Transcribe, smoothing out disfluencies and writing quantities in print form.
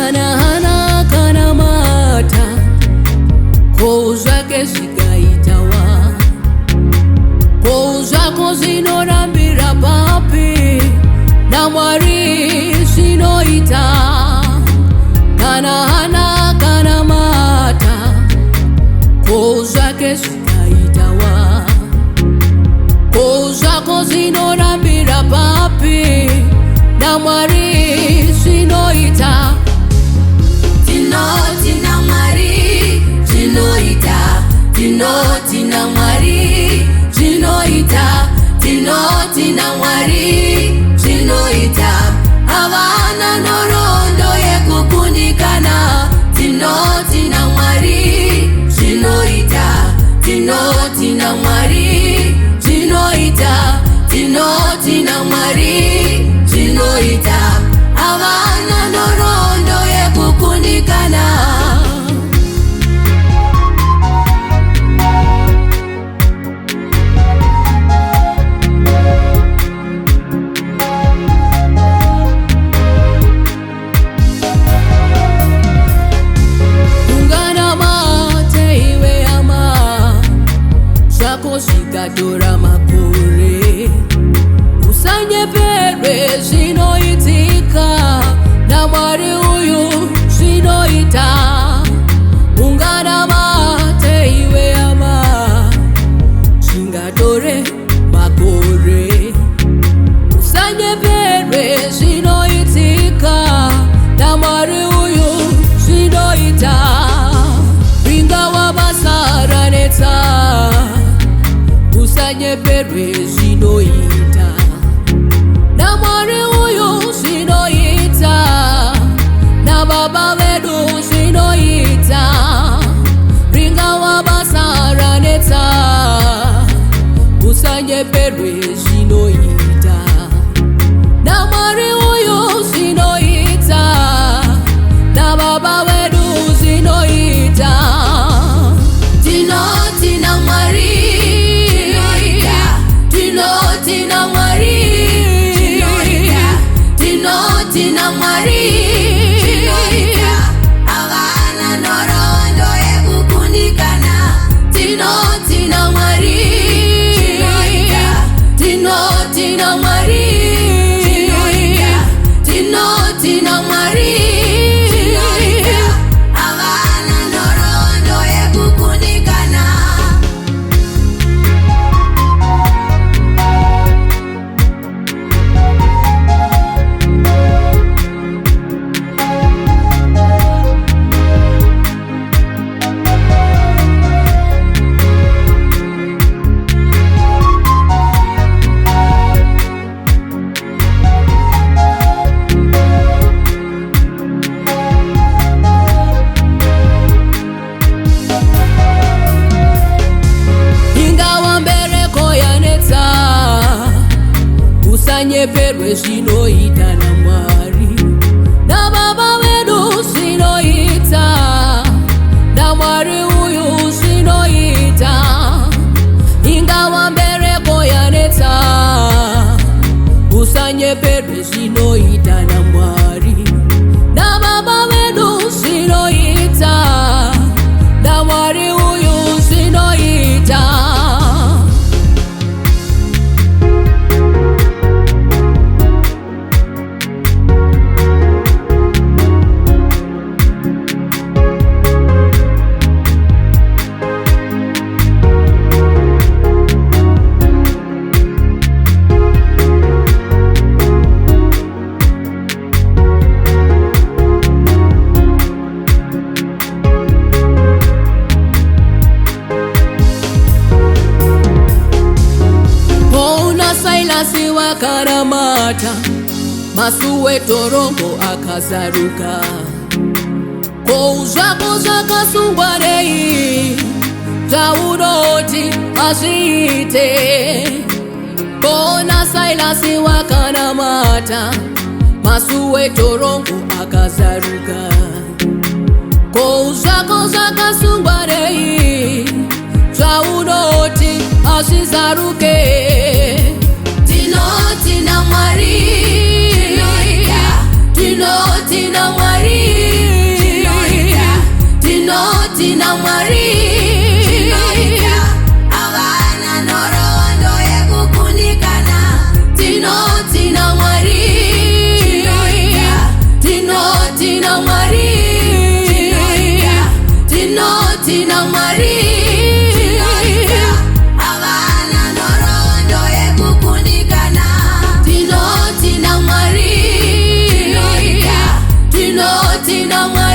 Kanahana kanamata Kozake sigaitawa Kozako zinorambira papi Namwari sinoita Kanahana kanamata Kozake sigaitawa Kozako zinorambira papi Namwari sinoita Tina Mari, Tinoita, Tina Mari, Tinoita, Tina Mari, Tinoita. Havana norondo ye kukunikana. Tina Mari, Tinoita, Tina Mari, Tinoita, Tina Mari, Tinoita. Havana norondo ye kukunikana. Sikadora makure Usanye pere sinoitika Namwari uyu sinoita Ungana mate iwe ama Singadore makure Usanye pere sinoitika Namwari uyu sinoita Ringa wa basara neta Usanye perwe sinoita Namwari uyu sinoita Na baba wedu sinoita Ringa wa basara neta Usanye perwe sinoita Namwari uyu sinoita Na baba wedu sinoita Tina Mari, Tina Mari, Tina Mari, Havana norondo ye kukunikana. Tina Mari, Tina Mari, Tina Mari, Havana norondo ye kukunikana. Usanye perwe sinoita Namwari Na baba wedu sinoita Namwari uyu sinoita Ingawa mbereko yaneta Usanye perwe sinoita Namwari Na baba wedu sinoita Namwari uyu sinoita Siwa karamata Masuwe torongo akazaruka Koza kasumbarei Zaudoti asite Kona saila siwa karamata Masuwe torongo akazaruka Koza kasumbarei Zaudoti asizaruke Tina Mari, Tina Mari, tina mwari tina mwari abana norondo ekukundikana tina mwari tina mwari